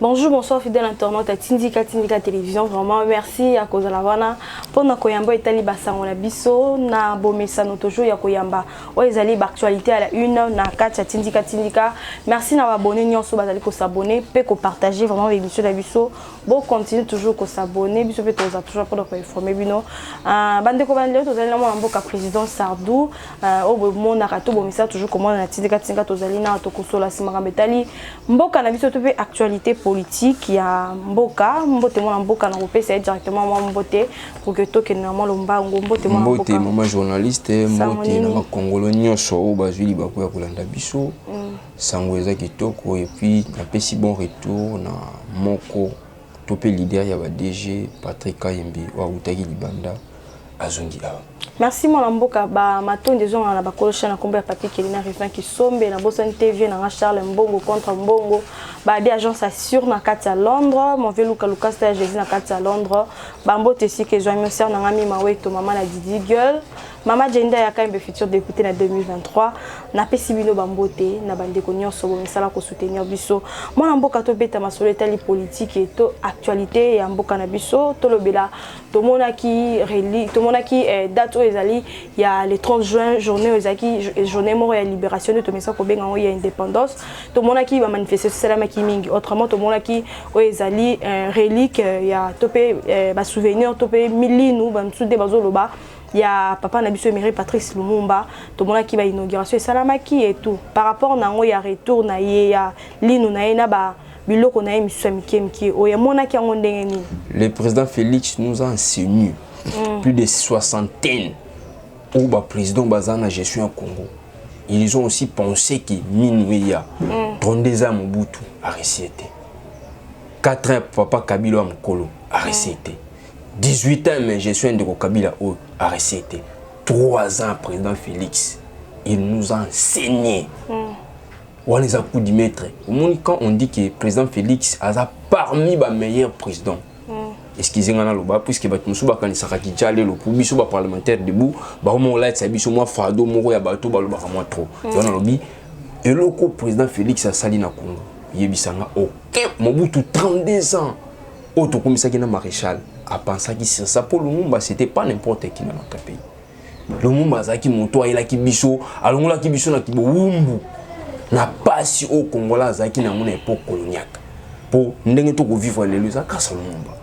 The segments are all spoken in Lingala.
Bonjour, bonsoir fidèle internaute à Tindika Télévision. Vraiment merci à cause de la wana. Pour na koyamba etali basango na biso na bomesa no toujours ya koyamba. Oezali actualité à la une na kacha Tindika. Merci na abonné nyonso bazali ko s'abonner, pe ko partager vraiment l'émission na biso. Bon continue toujours ko s'abonner, biso pe toza toujours pour ko informer bino. Bande ko bande tozali na mwana mboka président Sardou o mo na kato bomesa toujours comment na Tindika tozali na to kosola simaka betali mboka na biso to pe actualité politique ya mboka mbote mwana mboka na kopesa directement mwa mbote pour que toke na mwa lombango mbote mwana mboka mbote mama journaliste mbote na makongolo nyonso o bazwili bakoya kolanda biso sango eza kitoko et puis na pesi bon retour na moko topé leader ya ba DG Patrick Kayembe wa utaki libanda azongi awa. Merci mon mboka ba maton des gens na ba kolosha na komba papier kelina revin qui sombe na Bosan TV na Charles Mbongo contre Mbongo ba des agences assure na kati à Londres mon velu Lucas stage na kati à Londres ba mbote si que joie monsieur na ngami maweto mama na Didi Girl mama Jenda ya Kaimbe futur député na 2023 na pesibino ba mbote na bande ko nyonso bo misala ko soutenir biso mon mboka to beta masolo etali politique et to actualité ya mboka na biso to lobela to monaki reli to monaki date ezali il y a le 30 juin journée ezaki journée mort ya libération de Tomesa Kobenga o ya indépendance to monaki ba manifester salama ki mingi autrement to monaki o ezali relique ya topé ba souvenir topé milinu ba msude bazoloba ya papa na biso éméré Patrice Lumumba to monaki ba inauguration salama ki et tout par rapport na ngo ya retour na ye ya linu na ena ba biloko na émission mikemki o ya monaki ngo ndenge ni. Le président Félix nous a enseigné plus de soixantaine où le président Bazana gestion au Congo. Ils ont aussi pensé que Minuya, 32 ans Mobutu, a récité. 4 ans Papa Kabila Mkolo a récité. 18 ans mais gestion de Kabila a récité. 3 ans président Félix, il nous a enseigné. On les a coups du maître. Quand on dit que le président Félix a parmi les meilleurs présidents. Excusez-moi loba puisque bat musuba kanisaka kijale lo pubiso ba parlementaire debout ba mo la tsabiso mo fado moko ya bato ba loba mo trop yona lobi eloko président Félix asali na Congo yebisanga OK Mobutu 32 ans auto komisaki na maréchal a pensé que ça pour Lumumba c'était pas n'importe qui dans notre pays Lumumba zaki moto ayela ki biso alongola ki biso na kibowumbu na pasi au Congola zaki na mona époque coloniale pour ndenge to ko vivre les lusa kasa Lumumba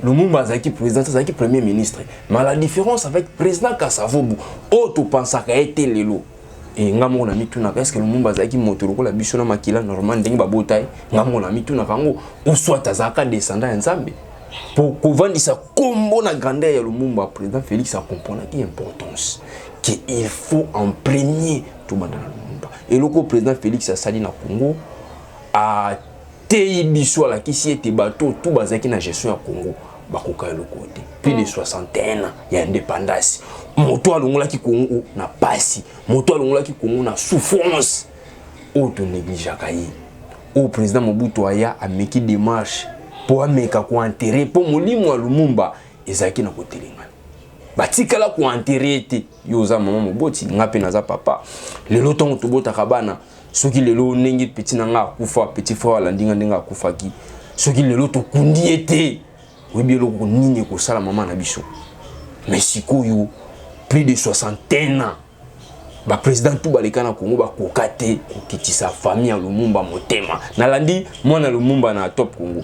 Lumumba zaki président, zaki premier ministre. Mais la différence avec le président Kassavobu, auto pense qu'à être l'élo. Et ngamo na mituna est-ce que Lumumba zaki motoro la biso na makila normal ndenge ba botai ngamo na mituna kango ou soit azaka descendant nzambe. Pour kovandi sa kombo na grandeur ya Lumumba président Félix a comprendre qui importance qu'il faut en premier tout banda Lumumba. Et le président Félix a sali na Congo a tei biso la qui si était bateau tout bazaki na gestion ya Congo. Le côté plus de 61 ans il y a indépendance moto alongola ki Congo na pasi moto alongola ki Congo na souffrance auto négligeaka yi au président Mobutu aya ameki démarche pour ameka ko enterrer pour molimo wa Lumumba ezaki na kotelenga batikala ko enterrer te yoza mama Moboti ngape naza papa lelo tongo tobota kabana soki lelo nengi petit nanga akufa petit frère la ndinga ndinga akufa ki soki lelo to kundi ete oui bien le nini ko sala maman na biso mais sikoyo plus de 61 ans ba président tout baleka na Congo ba kokate kokitisa famille ya Lumumba motema nalandi mwana Lumumba na top Congo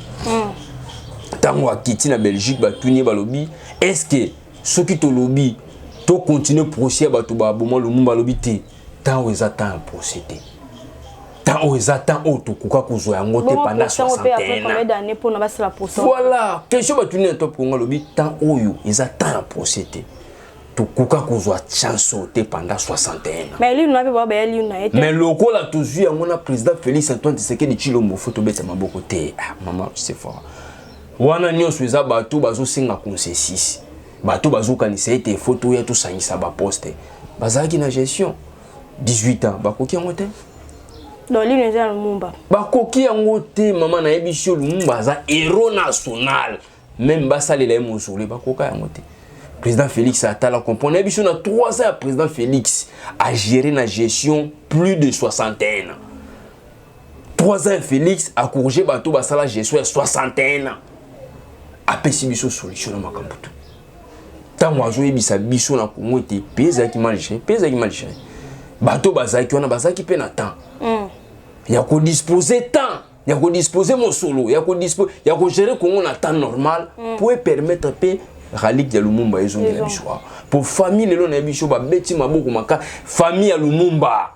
tango akiti na Belgique ba tuni ba lobi est-ce que soki to lobi to continuer procès ba to ba boma Lumumba lobi te tango ezata procédé tant aux attentes auto kuka kuzo yango te pendant 61 ans. Voilà, question batuni top Congo lobi tant oyo ils attendent procédé. To kuka kuzo chance te pendant 61 ans. Mais lui n'a pas ba lui na été. Mais loko la tozu yango na président Félix Antoine Tshisekedi Tshilombo photo beta maboko te. Ah maman c'est fort. Wana nyonso eza bato bazo singa consensus. Bato bazo kanisa ete photo ya to sangisa ba poste. Bazaki na gestion 18 ans bakoki yango te. Dans l'île de Lumumba. Bakoki yango te maman na yebiso Lumumba za héros national. Même basale la mozole bakoka yango te. président Félix Atala comprendre biso na 3 ans président Félix a géré la gestion plus de 60. 3 ans Félix a corrigé bateau basala gestion 61. A pesi biso solution na makambo tout. Tant ozo yebisa biso na Congo te pesa ki mal géré. Bateau bazaki wana bazaki pe na temps. Ya ko disposer temps, ya ko disposer mon solo, ya ko gérer Congo na temps normal pour permettre pe Ralik ya Lumumba ezo ngela biso. Pour famille lelo na biso ba beti maboko maka famille ya Lumumba.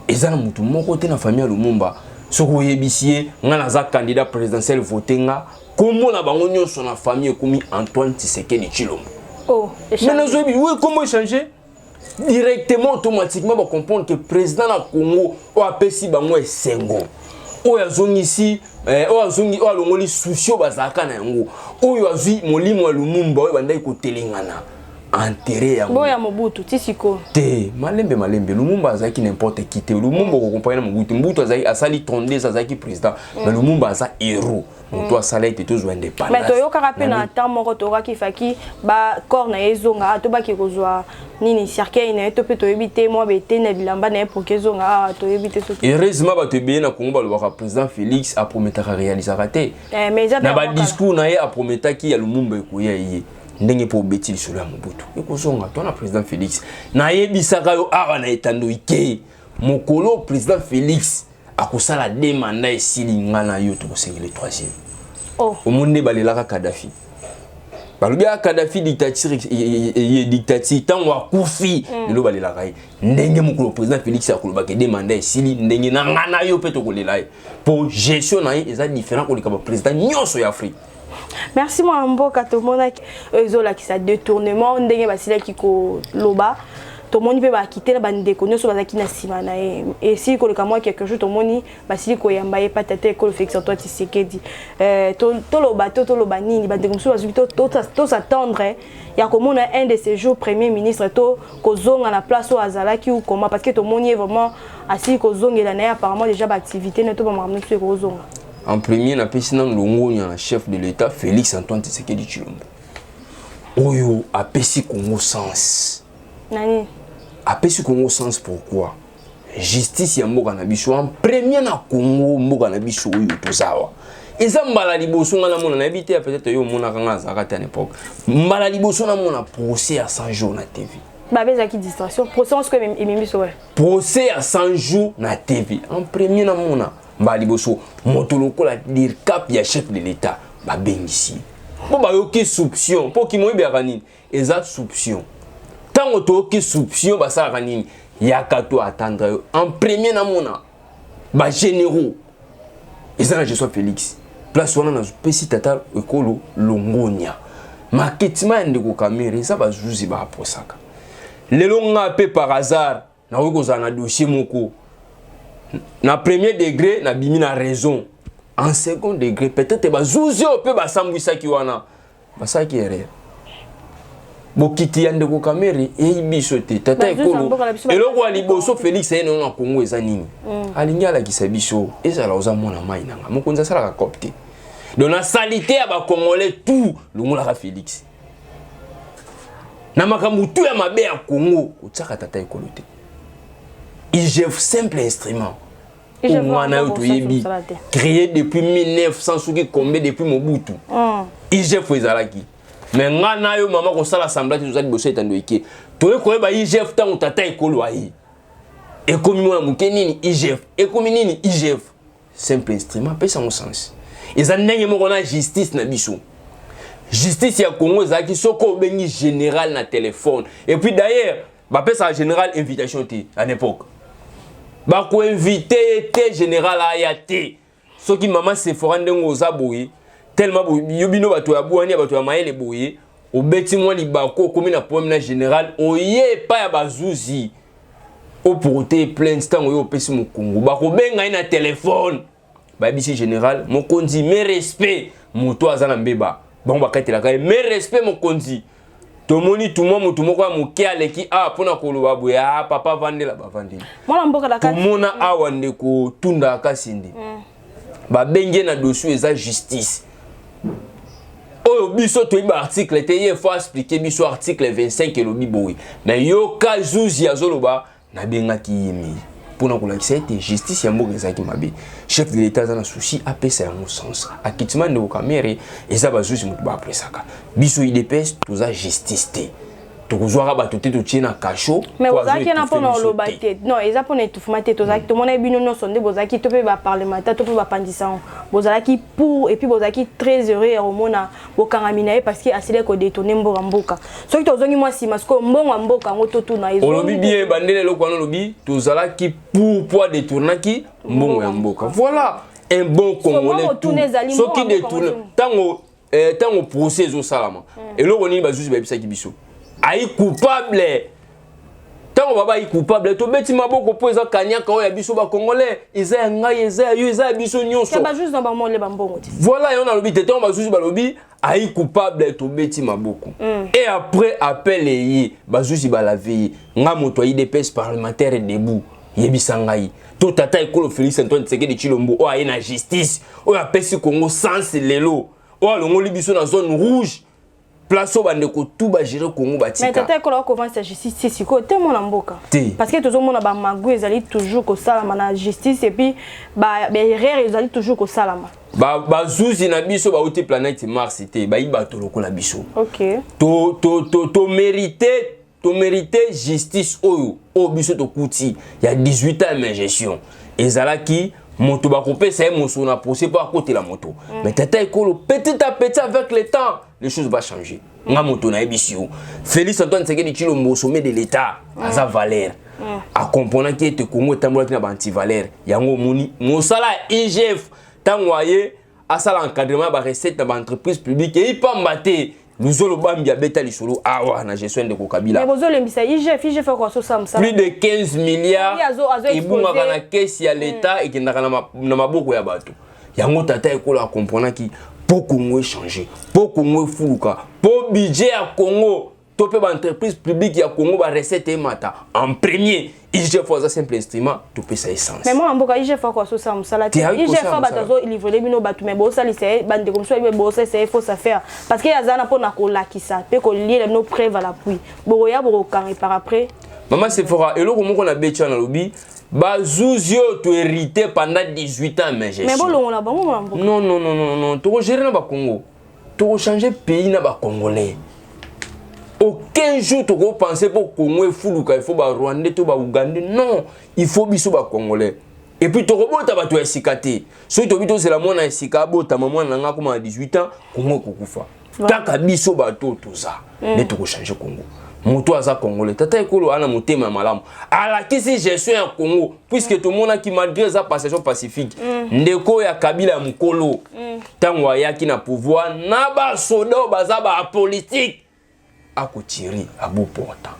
Ezana mutu moko te na famille ya Lumumba. Soko yebisie nga naza candidat présidentiel voté nga comment na bango nyonso na famille komi Antoine Tshisekedi Tshilombo. Oh, mais oui, comment échanger? Directement automatiquement va comprendre que président na Congo o apesi bango esengo. O yazongisi o alongoli susio bazaka na yango. O yazwi molimo ya Lumumba o bandai ko telengana. Enterré ya Boya Mobutu tisiko. Te malembe Lumumba azaki n'importe qui te Lumumba ko comprendre Mobutu azaki asali tondesa azaki président mais Lumumba aza héros. Moto asala ete toujours indépendant. Mais toyo karape na temps moko to raki faki ba corps na ezonga to ba ki kozwa nini cercueil na to pe to yebite mo bete na bilamba na pour que ezonga to yebite so. Heureusement ba to bien na Congo ba le président Félix a promettre réaliser raté. Mais na ba discours na ye a promettre ki ya Lumumba ekoya ye. Ndenge po beti lisolo ya Mobutu. Ekozonga to na président Félix. Na yebisaka yo awa na etando ike. Mokolo président Félix akosala deux mandats esili ngana yo to kosengele 3e. Oh. Au monde balelaka Kadhafi. Balobia Kadhafi dictature tant wa kufi lelo balelaka. Ndenge mokolo président Félix akoloba ke deux mandats esili ndenge na ngana yo peto kolela. Pour gestion na ye eza différent ko likaba président nyonso ya Afrique. Merci moi mboka to mona ezola ki sa détournement ndenge basila ki ko loba to moni pe ba quitter ba ndeko nyoso bazaki na sima na et si ko le kamwa quelque chose to moni basili ko yamba ye patete ko le Félix Antoine Tshisekedi to loba nini ba ndeko so bazuli to s'attendre ya ko mona un de ces jours premier ministre to ko zonga na place au azalaki ou comment parce que to moni vraiment asili ko zongela na apparemment déjà ba activité ne to ba mamener sur ko zonga. En premier, na président Longonia, chef de l'État, Félix Antoine Tshisekedi Tshilombo. Oyo a pesi Congo sens. Nani? A pesi Congo sens pourquoi? Justice ya mboka na biso en premier na Congo mboka na biso oyo tozawa. Eza mbala liboso ngana mona na habité peut-être yo mona kanga zakata à l'époque. Mbala liboso na mona procès à 100 jours na TV. Ba bezaki distraction, procès on se que emimiso ouais. Procès à 100 jours na TV. En premier na mona Mbaliboso, motoloko la dire cap ya chef de l'État, ba bengisi. Bon ba yoki soupçon, pour qui moi biakanini, exact soupçon. Tant otoki soupçon ba sa kanini, yakato attendre en premier na mona. Ba généraux. Et ça je sois Félix. Place wana na pesi tata ekolo Longonia. Marketing ndeko kamera, ça ba juzi ba posaka. Lelo nga pe par hasard, na wiko za na dossier moko. Na premier degré na bimi na raison en second degré peut-être ba zuzi ope ba sambwisa ki wana ba ki erreur bokiti yande ko kamera e biso te tata ekolo eloko liboso Félix ene na Congo eza nini alingala ki sabiso ezala oza mona mai nanga mokonza sala ka copte donc na salité ya ba congolais tout longola ka Félix na makambu tout ya mabe ya Congo otsaka tata ekolo te IGF simple instrument. Créé depuis 1900 souki combé depuis Mobutu. IGF ezalaki. Mais ngana yo mama ko sala assemblée tozali boso etando eke. Toye ko ba IGF tango tata ekolo ayi. Et comme moi mukenini IGF, et comme nini IGF simple instrument pesa mon sens. Ezandenge moko na justice na biso. Justice ya Congo ezalaki soko bengi général na téléphone. Et puis d'ailleurs, ba pesa général invitation te à l'époque. Ba ko invité té général ayate soki mama Sephora ndengo za boye tellement yobino bato ya bwani bato ya maele boye obeti mwa libako komi na problème na général oye pa ya bazuzi o porter plainte tango yo pesi mo Congo ba ko benga na téléphone ba bisi général mokonzi mais respect moto azana mbeba bon ba katela ka mais respect mokonzi tomoni tout monde moko moke aleki pona koloba boya papa vandela ba vandela mwana mboka la kati tomona awa ndeko tunda kasindi ba benge na dossier eza justice oh biso to iba article te il faut expliquer biso article 25 et lobi boy mais yo ka zuzi azoloba na benga ki yemi pour na kolakisa ete justice ya mboka ezaki mabe chef de l'état za na souci apesa yango sens akitima ndeko kamere eza bazuzi mutu ba presaka biso IDPS toza justice te tokozwaka bato te totie na kasho mais ozaki na mpona oloba te non eza mpona etouffement te tozalaki tomona bino nyonso nde bozalaki to mpe baparlementaire to mpe bapandisao bozalaki pour et puis bozalaki très heureux ya komona bokangami na ye parce que asili kodétourne mboka soki tozongi mwa nsima sikoyo mbongo ya mboka yango totuna olobi bien bandele eloko wana olobi tozalaki pour po adétournaki mbongo ya mboka voilà un bon congolais soki détourne ntango procès ezosalama eloko nini bazuzi bayebisaki biso ayi coupable tango baba ayi coupable to beti maboko po eza kanyaka oya biso ba congolais eza ya ngai eza ya yo eza ya biso nyonso ba juste dans ba mole ba mbongo ti voilà yo na lobi te tango bazuzi ba lobi ayi coupable to beti maboko et après appel yi bazuzi ba laver nga moto IDPS parlementaire debout yebisa ngai to tata ekolo Félix Antoine Tshisekedi Tshilombo o ayi na justice o apesi Congo sans lelo o longo biso na zone rouge place au bandeko tout ba gérer Congo batika mais tata ko ko vance justice c'est siko te mona mboka parce que toujours mona ba magu ezali toujours ko salama na justice et puis ba erreur ezali toujours ko salama ba zuzi na biso ba uti planète Mars te ba iba to lokola biso OK to mériter justice oyo o biso to kuti ya 18 ans de gestion ezalaki moto ba kopesa emoso na procès pour à côté la moto mais tata ekolo petit à petit avec le temps les choses vont changer nga moto na ebisio Félix Antoine Tshisekedi Tshilombo au sommet de l'état aza valeur a comprendre que te Congo tambola na anti valeur yango moni mosala IGF tangwaye asala encadrement ba recette na entreprise publique et pas mbaté Luzolo Bambia beta lisolo awa na gestion de Kokabila. Mais bozo lembisa IGF ko so ça. Plus de 15 milliards et bunga kana caisse ya l'état et kindaka na maboko ya bato. Yango tata ekola comprendre ki pour Congo changer, pour Congo fuluka, pour budget ya Congo topé ba entreprise publique ya Congo ba recette et mata en premier IGF faut ça simple instrument to pesa essence. Mais moi mboka IGF ko so ça musala te. IGF batazo livrer bino batu mais bosa lycée bande comme ça bosa c'est faut ça faire parce que yazana pona ko lakisa pe ko lier nos preuves à l'appui. Boya boko kan et par après. Maman c'est fora et loko moko na becha na lobi bazuzio to hérité pendant 18 ans mais gestion. Mais bolongo na bango mboka. Non, to gérer na ba Congo. To changer pays na ba Congolais. Aucun jour tu peux penser pour Congo et Fuluka, il faut ba Rwandais, tu ba Ougandais. Non, il faut biso ba Congolais. Et puis tu robot ta ba tu esikate. So tu bito c'est la mona esika bo ta maman nanga comme à 18 ans, Congo kokufa. Taka biso ba to ça. Mais tu changer Congo. Moto aza Congolais. Tata ekolo ana motema malamu. Ala kisi gestion ya Congo puisque tout le monde qui malgré sa passation pacifique. Ndeko ya Kabila mukolo. Tango ayaki na pouvoir na ba soda baza ba politique. A koutiri à bout portant.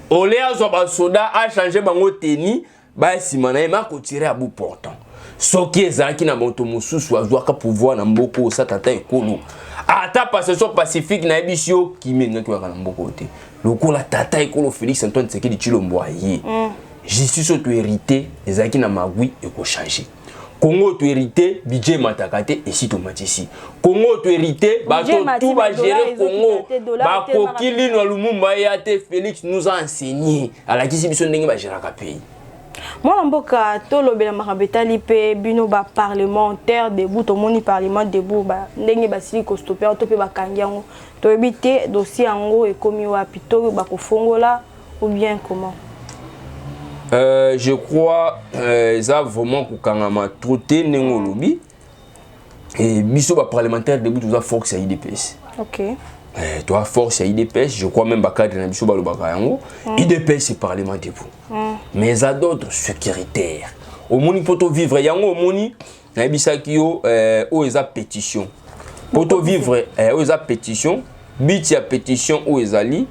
Oléa zoba soda a changé bango teni ba simana ma koutiri à bout portant. Soki ezaki na moto mususu azwaka pouvoir na mboko sa tata ekolo. Ata passation pacifique na ebisio kimenga ki wakana mboko te. Lokola tata ekolo Félix Antoine Tshisekedi Tshilombo aye. Justice to hérité ezaki na magui eko changer. Congo to hérité budget matakate et si tomatisi. Congo to hérité bato tout va gérer Congo. Ba kokili no Lumumba yate Félix nous a enseigné à la kisi biso ndenge ba gérer ka pays. Moi mboka to lobela makabetali pe bino ba parlementaire debout to moni parlement debout ba ndenge ba sili ko stopper to pe ba kangiango to ebité dossier yango ekomi wapi to ba kofongola ou bien comment? Je crois ça vraiment kukangama troté nengo lobi et biso ba parlementaire debout tout ça force à IDPS. OK. Toi force à IDPS, je crois même ba cadre na biso ba lobaka yango. IDPS c'est parlement debout. Mais ça d'autres sécuritaires. Au moni poto vivre yango au moni na bisaki yo o eza pétition. Poto vivre o eza pétition, bit ya pétition o ezali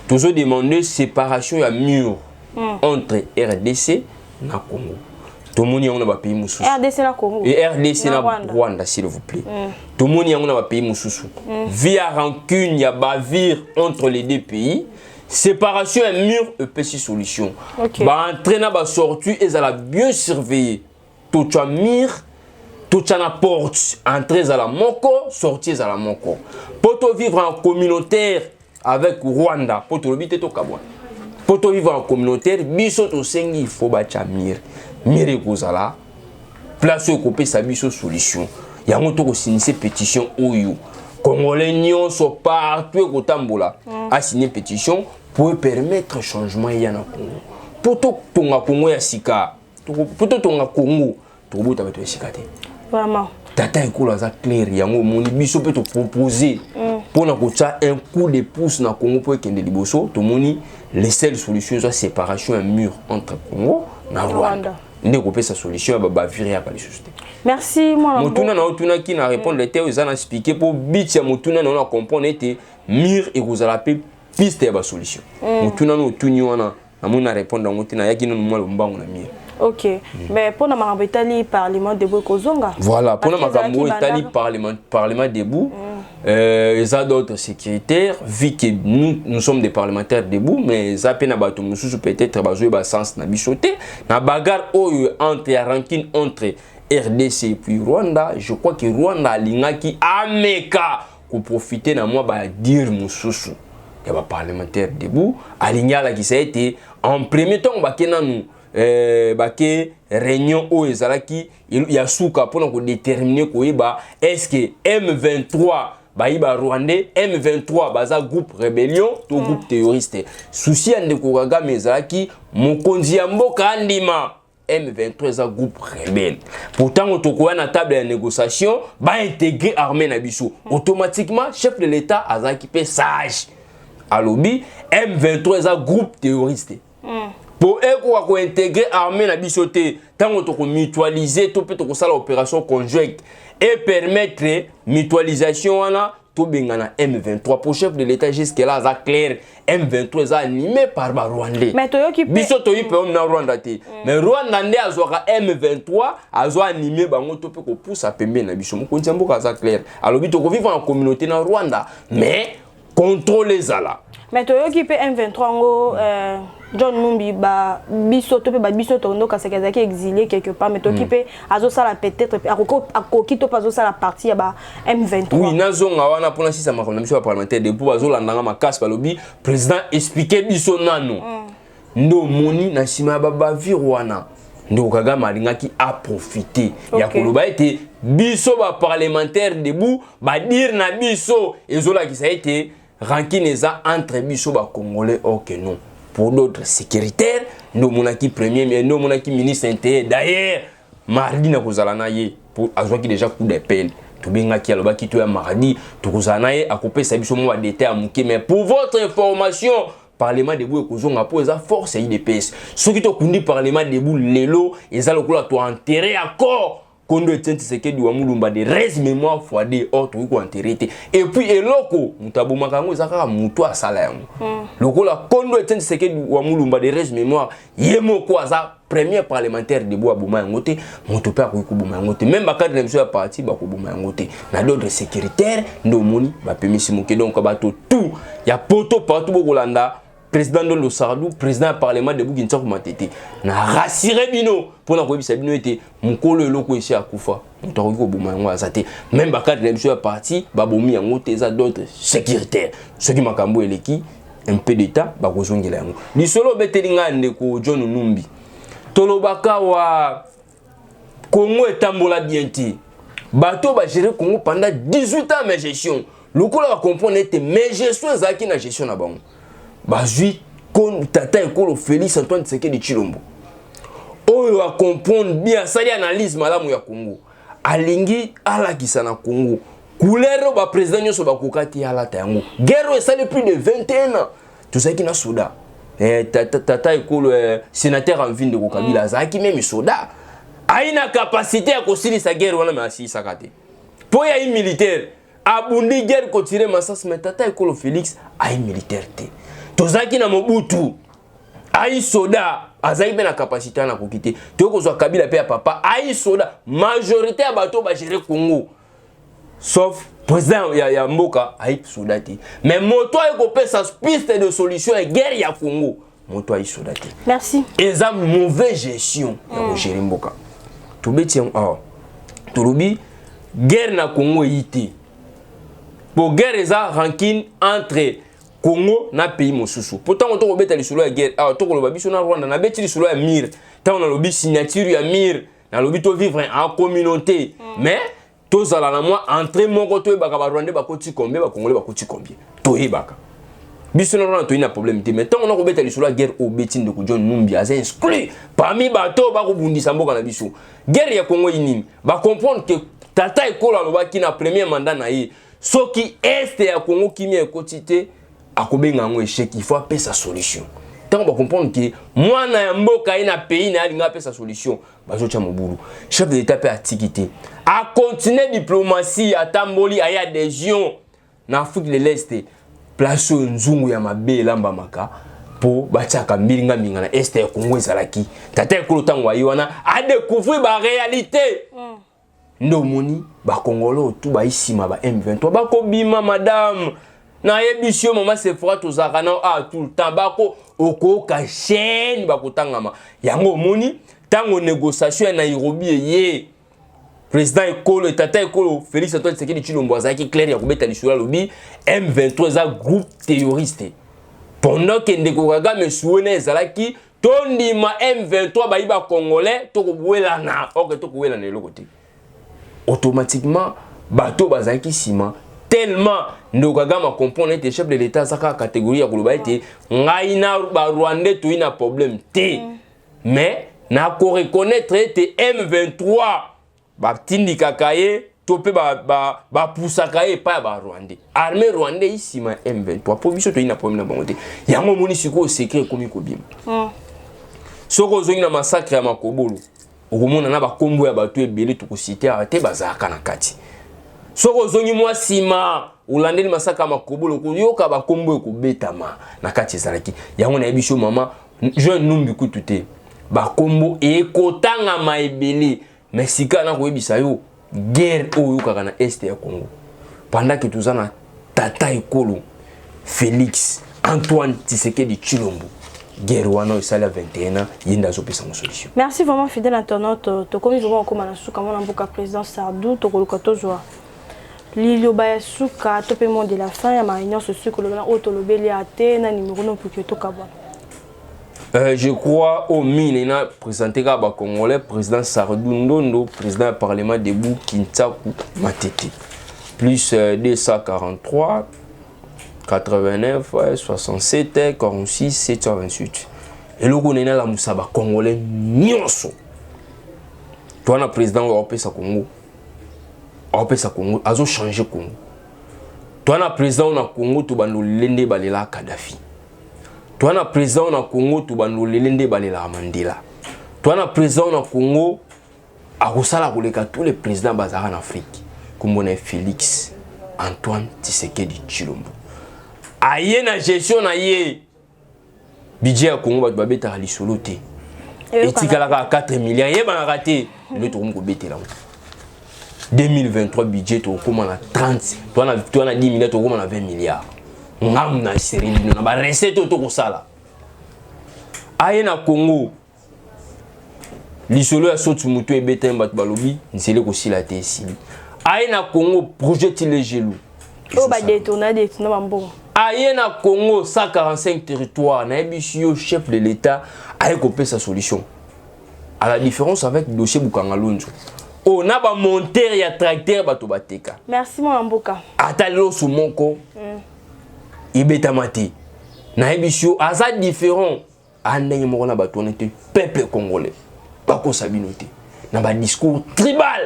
toujours demander séparation ya mur. Entre RDC et Congo. Tout le monde a un pays moussous. RDC et Congo. Et RDC et Rwanda, s'il vous plaît. Tout le monde a un pays moussous. Via rancune, il y a bavire entre les deux pays. Séparation et mur, et petite solution. Okay. Bah, entraîner, bah, sortie, et ça l'a bien surveillé. Tout le mur, tout ça na porte, entrée à la moko, sortie à la moko. Pour vivre en communautaire avec Rwanda, pour l'habiter au Kabwa. Pour vivre en communautaire, biso to sengi il faut bâtir mire kozala, place au copé sa biso solution. Il y a un autre qui signe pétition OU. Congolais nyonso partout kotambola a signé pétition pour permettre changement ya na Congo. Pour tout tonga Congo ya sika, pour tout tonga Congo, to bota beto sika te. Vraiment. Tata ekolo za clair yango moni biso peut te proposer pour na kocha un coup de pouce na Congo pour kende liboso, to moni les seules solutions soit séparation un mur entre Congo na Rwanda. Ndeko pe sa solution ba virer à la société. Merci moi. Motuna na otuna qui na répondre les terres ils en expliquer pour bit ya motuna na comprendre était mur et vous la pe piste ya ba solution. Motuna no otuni wana na mona répondre na motuna yaki no mo mbango na mur. OK. Mais pour na makambo etali parlement debout kozonga. Voilà, pour na makambo etali parlement debout. Les d'autres sécuritaires, vu que nous sommes des parlementaires debout, mais ça peine à bateau, peut-être bazoé bas sens na bichoté, na bagarre entre rancune entre RDC et puis Rwanda, je crois que Rwanda lingaki ameka pour profiter na moi ba dire mususu. Il y a parlementaire debout, aligna la qui ça a été en premier temps ba kena nous bake réunion au ezalaki il y a souka pour nous déterminer quoi est-ce que M23 baïba rwandais M23 baza groupe rébellion to groupe terroriste souci ande kogaga mezalaki mokonzi ya mboka andima M23 za groupe rebelle pourtant otokoya na table de négociation ba intégrer armée na biso automatiquement chef de l'état azaki pe sage alobi M23 za groupe terroriste pour intégrer l'armée na bisoté, tant qu'on mutualiser, tout peut faire l'opération conjointe et permettre mutualisation na tout bengana M23 pour chef de l'état jusqu'à là ça clair M23 animé par Rwandais. Mais toi qui bisoto yi pe na Rwanda te. Mais Rwanda ndé azoka M23 azo animé bango to peut ko pousse à pembe na biso. Mo konti mboka ça clair. Alors bito ko vivre en communauté na Rwanda mais contrôler ça là. Mais toi qui peut M23 ngo John Numbi ba biso to pe ba biso to ndo kasekazaki exilé quelque part mais to qui peut azo ça la peut-être akoki to pas ça la partie ya ba M23. Oui nazonga wana pona si ça ma commission parlementaire de pour azo landanga makasi balobi président expliquer biso nano. Ndo moni na sima ba virwana. Ndo Kagame alingaki a profiter ya koloba ete biso ba parlementaire debout ba dire na biso ezola ki ça a été rancune entre biso ba congolais or que non. Pour d'autres sécuritaires, nous monaki premier mais nous monaki ministre intérieur. D'ailleurs, mardi na kozalana ye pour azwaki déjà coup d'appel. To benga ki aloba ki to ya mardi to kozalana ye akopé sa biso mo ba dété amuke mais pour votre information parlement debout ekozonga po eza force ya IDPS. Soki to kundi parlement debout lelo eza lokola to enterrer encore Kondo etenti seke di wamulumba de res mémoire fois de autres ko enterrer et puis eloko mutabuma kango ezaka mutu asala yango lokola kondo etenti seke di wamulumba de res mémoire yemo ko aza premier parlementaire de bois buma yango te mutu pe ko buma yango te même ba cadre de monsieur parti ba ko buma yango te na d'autres sécuritaires ndo moni ba pemisi muke donc ba tout ya poto partout bokolanda président de l'Osardou, président du parlement de Bouginsa Matete, na rassuré bino pour la koyebisa bino été mukolo eloko ici à Koufa. Mutako ko buma ngo azate. Même bakadre de monsieur parti, ba bomi yango teza d'autres sécuritaires. Ceux qui makambo eleki un peu d'état ba kozongela yango. Ni solo betelinga ndeko John Numbi. Tolobaka wa Congo etambola bien ti. Bato ba gérer Congo pendant 18 ans mais gestion. Lokola va comprendre était mais gestion zaki na gestion na bango. Bazui kon tata ekolo Félix Antoine Tshisekedi Tshilombo oyo a comprendre bien sali analyse malamu ya Congo alingi alakisa na Congo couleur ba président nyoso ba kokati alata yango guerre esali plus de 21 ans tout ça qui na soda tata ekolo sénateur en ville de Kokabila zaki même soda aina capacité à kosilisa guerre wana mais asisa kate po ya militaire abundi guerre ko tirer masas mais tata ekolo Félix ai militaire te tozaki na Mobutu ai soda azaki pe na capacité na kokite to kozwa Kabila pe ya papa ai soda majorité ya bato ba gérer Congo sauf président ya mboka ai soda te mais moto ay ko pesa piste de solution et guerre ya Congo moto ai soda te merci eza mauvaise gestion ya ko gérer mboka to beti tolobi guerre na Congo yité pour guerre eza rancune entre Congo na pays mosusu pourtant on to beta lisolo ya guerre ah to koloba biso na Rwanda na beti lisolo ya mir tant on a lobi signature ya mir na lobi to vivre en communauté mais tous ala na moi entre moko to ebaka ba Rwanda ba koti combien ba Congolais ba koti combien to ebaka biso na Rwanda to ina problème te mais tant on a beta lisolo ya guerre au beti ndeko John Numbi aza exclu parmi bato ba ko bundisa mboka na biso guerre ya Congo inini ba comprendre que tata ekola lobaki na premier mandat na ye soki est ya Congo kimi ekotité akobenga ngo échec il faut appeler sa solution tant on va comprendre que moi na mboka ina pays na linga appeler sa solution bazo tia mobulu chef de l'état peut atikité a continuer diplomatie à tamboli aya adhésion na Afrique de l'Est place nzungu ya mabe lamba maka po batiaka mbilinga minga na est ya Congo ezalaki tata ekolo tango ayiwana a découvrir ba réalité ndo moni ba Congolais tout ba isima ba M23 ba ko bima madame na yebisio mama se fera tozaka na tout le temps bako okoka chaîne bakotangama yango moni tango négociation ya Nairobi ye président ekolo tata ekolo Félix Antoine Tshisekedi Tshilombo azaki clair ya kobeta lisolo lobi M23 za groupe terroriste pendant que ndeko Kagame suone ezalaki tondima M23 bayiba congolais tokobwela na ok tokobwela na eloko te automatiquement bato bazaki sima tellement ndeko Kagame comprendre que chef de l'état saka catégorie ya koloba ete ngai na ba Rwandais to ina problème te mais na ko reconnaître ete M23 ba tindika kaye topé ba poussaka ye pa ba Rwandais armée Rwandais isima M23 pour biso to ina problème na bango te yango moni siko secret komi kobima soko zongi na massacre ya Makobolo okomona na ba kombo ya bato ebele to ko citer ate bazaka na kati soko zongi mwa sima ulandeli masaka Makobolo koyoka ba kombo ekobetama na kati ezalaki yango na yebisho mama jeune numbi kutute ba kombo ekotanga maebele mais sika na koyebisa yo guerre oyo kaka na est ya Congo pendant que tuzana tata ekolo Félix Antoine Tshisekedi Tshilombo guerre wana esala 21 ans yinda zopesa mo solution. Merci vraiment fidèle internaute to komi vraiment comme na suka mona mboka président Sardou to koluka to joie Lilio Bayasuka to paiement de la fin ya réunion socio kolobana otolobeli ate na numéro non pour que to kabwa. Je crois au mine a présenté à Congolais président Sardou Ndondo président du parlement debout Kintaku Matete plus 243 89 67 46 728 et le gouvernement la musaba Congolais nyonso toi na président européen sa Congo azo changer Congo toi na président na Congo to bando lende balela Kadhafi toi na président na Congo to bando lende balela Mandela toi na président na Congo akosala koleka tous les présidents bazara en Afrique comme on Félix Antoine Tshisekedi Tshilombo aye na gestion na ye budget ya Congo ba beta lisolo te etikala ka 4 milliards ye ba raté le to ko betela 2023 budget to koma na 30 toi na 10 milliards to koma na 20 milliards ngam na série na ba recette to ko sala aye na Congo lisolo ya sotu muto e beta mbat balobi nsele ko sila te sili aye na Congo projet Tilejelu o ba détourner mambo aye na Congo 145 territoires na ebisio chef de l'état aye kopé sa solution à la différence avec dossier Bukangalonzo on a ba monter ya tracteur bato bateka. Merci mon mboka atalo su moko ibeta mati na ebisio aza différent andenge moko na bato on peuple congolais pas ko sabinoté na ba discours tribal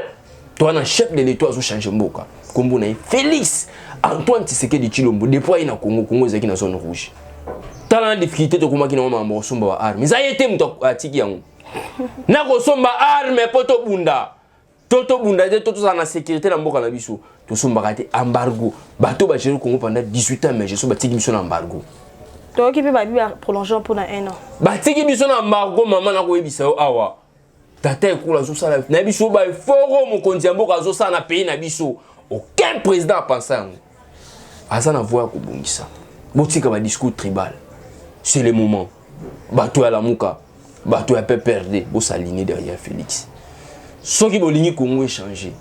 toi na chef de l'état azo changer mboka kombo na Félix Antoine Tshisekedi Tshilombo déployé na Congo ezaki na zone rouge tala na difficulté to komaki na mambo somba wa arme za yete muto atiki yango na ko somba arme poto bunda toto bunda de toto na sécurité na mboka na biso to somba kate embargo bato ba gérer Congo pendant 18 ans mais je so batiki biso na embargo to ki pe ba bi prolonger pour 1 an batiki biso na embargo mama na ko yebisa awa tata ekula zo sala na biso ba foro mokonzi mboka zo sala na pays na biso aucun président a pensé à nous. Azana voix ko bongisa. Botika ba discours tribal. C'est le moment. Bato ya la muka, bato ya PPRD, bo s'aligner derrière Félix. Ce qui bolingi Congo est changé.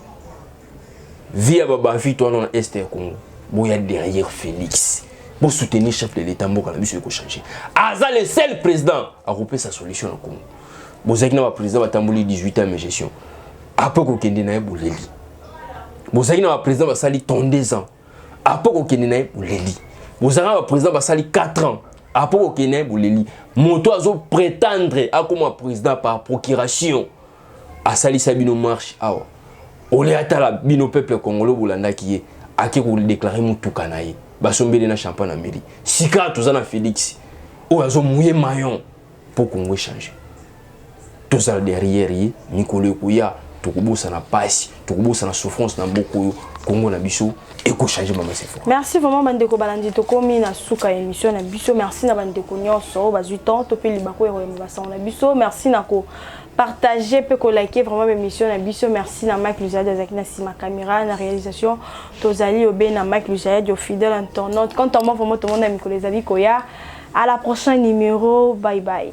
Via Baba Fito dans l'Est du Congo. Bon, il y a derrière Félix. Pour soutenir le chef de l'État, il a changé. Aza le seul président à couper sa solution au Congo. Bon, c'est un président qui a 18 ans de gestion. Après qu'on ait un bouleli. Bon, c'est un président qui a 32 ans. Après qu'on ait un bouleli. Bon, c'est un président qui a 4 ans. Après qu'on ait un bouleli. Moto a prétendre à comme président par procuration. A sali sabino marche awa. Ole atala bino peuple congolais bolanda qui est a qui ko déclarer mutuka na ye. Basombele na champagne na mairie. Sika tozana Félix. O azo mouye maillon pour Congo changer. Tout ça derrière yi Nikolo Kuya tokubosa na passe, tokubosa na souffrance na mboko Congo na biso et ko changer mama c'est fort. Merci vraiment bandeko balandi to komi na suka émission na biso. Merci na bandeko nyonso bazui temps to pe libako ero mbasa na biso. Merci na ko partager peut que liker vraiment l'émission na biso. Merci na Mike Luzade azaki na sima caméra na réalisation tozali obe na Mike Luzade au fidèle internaute. Quant à moi vraiment tout le monde a Mikolo Zabi Koya. À la prochaine numéro. Bye bye.